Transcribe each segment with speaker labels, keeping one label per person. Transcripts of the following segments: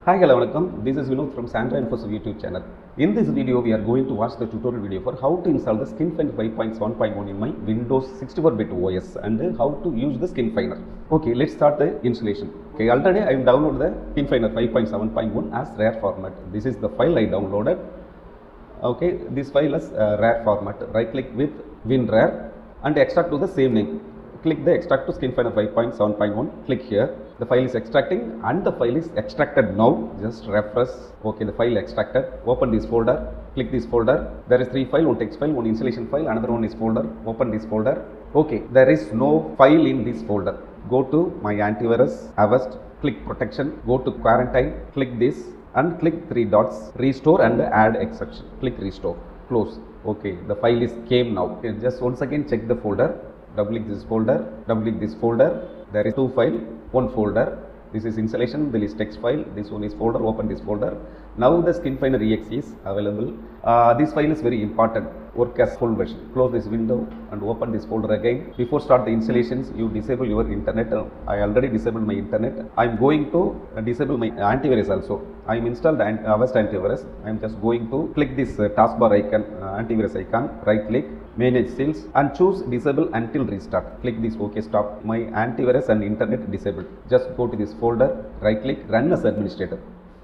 Speaker 1: Hi, hello, welcome. This is Vinod from Sandra InfoServ YouTube channel. In this video, we are going to watch the tutorial video for how to install the SkinFiner 5.7.1 in my Windows 64-bit OS and how to use the SkinFiner. Okay, let's start the installation. Okay, already I have downloaded the SkinFiner 5.7.1 as RAR format. This is the file I downloaded. Okay, this file is RAR format. Right click with WinRAR and extract to the same name. Click the extract to SkinFiner 5.7.1. Click here. The file is extracting and the file is extracted now. Just refresh. Okay, the file extracted. Open this folder. Click this folder. There is 3 files, one text file, one installation file, another one is folder. Open this folder. Okay, there is no file in this folder. Go to my Antivirus, Avast, click protection, go to quarantine, click this and click 3 dots, restore and add exception. Click restore. Close. Okay, the file is came now. Okay, just once again check the folder. Double click this folder, double click this folder. There is 2 files, 1 folder. This is installation, this is text file, this one is folder. Open this folder. Now the SkinFiner exe is available. This file is very important. Work as full version. Close this window and open this folder again. Before start the installations, you disable your internet. I already disabled my internet. I am going to disable my antivirus also. I am installed Avast antivirus. I am just going to click this taskbar icon, antivirus icon, right click, manage sales and choose disable until restart. Click this OK, stop. My antivirus and internet disabled. Just go to this folder, right click, run as administrator.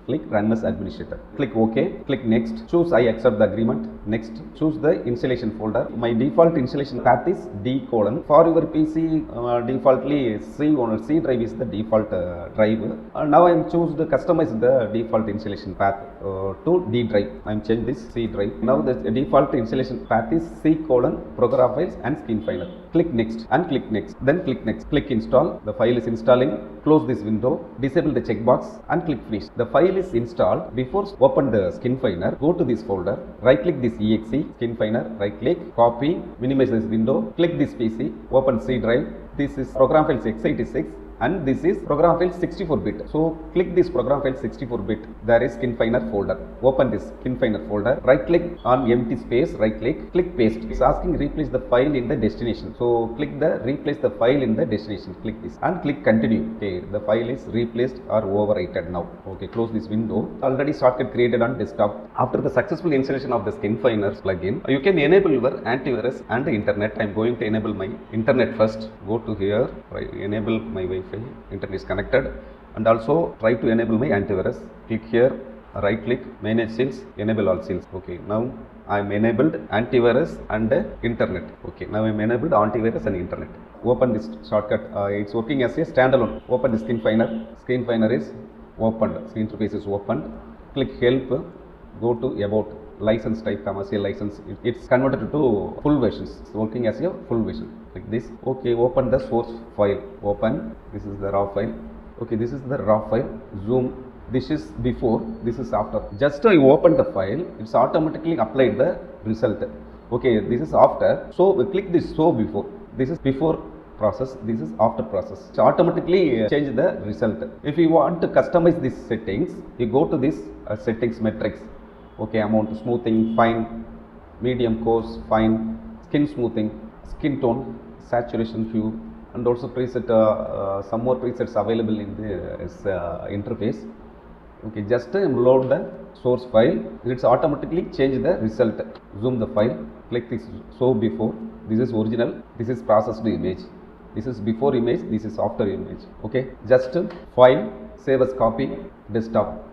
Speaker 1: Click run as administrator. Click OK. Click next. Choose I accept the agreement. Next. Choose the installation folder. My default installation path is D:. For your PC, defaultly C drive is the default drive. Now I am choose the customize the default installation path to D drive. I am change this C drive. Now the default installation path is C:program files and SkinFiner. Click next and click next. Then click next. Click install. The file is installing. Close this window. Disable the checkbox and click finish. The file is installed. Before open the SkinFiner, go to this folder, right click this exe, SkinFiner, right click, copy, minimize this window, click this PC, open C drive. This is program files x86 and this is program file 64-bit. So click this program file 64-bit. There is SkinFiner folder. Open this SkinFiner folder, right click on empty space, right click paste. It's asking replace the file in the destination. So click the replace the file in the destination. Click this and click continue. Okay, the file is replaced or overwritten now. Okay, close this window. Already shortcut created on desktop. After the successful installation of the SkinFiner plugin, you can enable your antivirus and the internet. I'm going to enable my internet first. Go to here, right, enable my Wi-Fi. Internet is connected and also try to enable my antivirus. Click here, right click, manage sales, enable all sales. Okay, now I am enabled antivirus and internet. Okay, now I am enabled antivirus and internet. Open this shortcut. It's working as a standalone. Open the SkinFiner. SkinFiner is opened. The interface is opened. Click help. Go to about license type, commercial license. It's converted to full versions. It's working as a full version. Like this. Okay, open the source file. Open. This is the raw file. Okay, this is the raw file. Zoom. This is before, this is after. Just I open the file, it's automatically applied the result. Okay, this is after. So we click this show before. This is before process, this is after process. So automatically change the result. If you want to customize these settings, you go to this settings matrix. Okay, amount, smoothing, fine, medium coarse, fine, skin smoothing, skin tone, saturation hue, and also preset, some more presets available in this interface. Okay, just load the source file. It's automatically change the result. Zoom the file. Click this show before. This is original. This is processed image. This is before image. This is after image. Okay, just file, save as copy, desktop.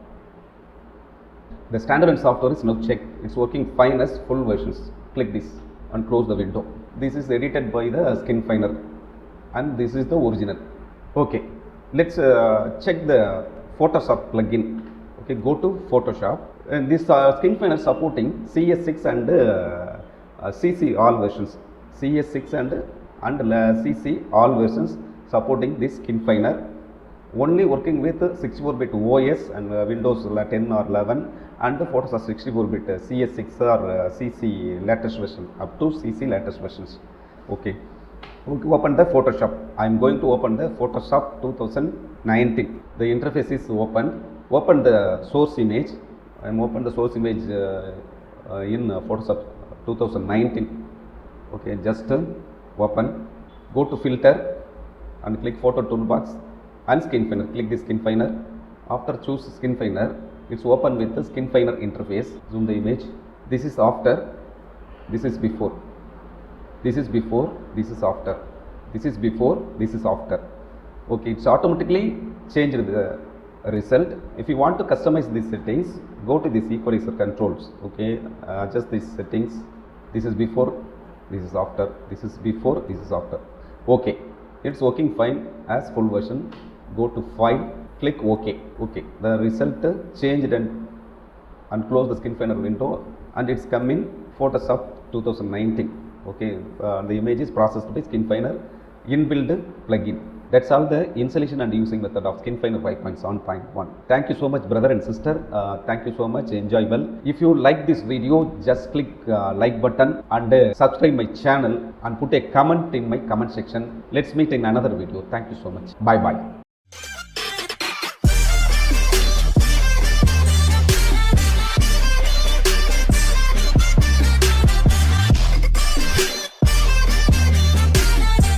Speaker 1: The standalone software is now checked. It's working fine as full versions. Click this and close the window. This is edited by the SkinFiner and this is the original. Okay, let's check the Photoshop plugin. Okay, go to Photoshop and this SkinFiner supporting CS6 and CC all versions. CS6 and CC all versions supporting this SkinFiner. Only working with 64-bit OS and Windows 10 or 11 and the Photoshop 64-bit CS6 or CC latest version up to CC latest versions. Okay. Open the Photoshop. I am going to open the Photoshop 2019. The interface is open. Open the source image. I am open the source image in Photoshop 2019. Okay, just open. Go to filter and click photo toolbox and SkinFiner. Click this SkinFiner After choose SkinFiner, it's open with the SkinFiner interface. Zoom the image. This is after, this is before. This is before, this is after. This is before, this is after. Okay, it's automatically changed the result. If you want to customize these settings, go to this equalizer controls. Okay, adjust these settings. This is before, this is after. This is before, this is after. Okay, it's working fine as full version. Go to file, click OK. Okay, the result changed and close the SkinFiner window, and it's come in Photoshop 2019. Okay, the image is processed by SkinFiner inbuilt plugin. That's all the installation and using method of SkinFiner 5.7.1. Thank you so much, brother and sister. Thank you so much. Enjoy well. If you like this video, just click like button and subscribe my channel and put a comment in my comment section. Let's meet in another video. Thank you so much. Bye bye.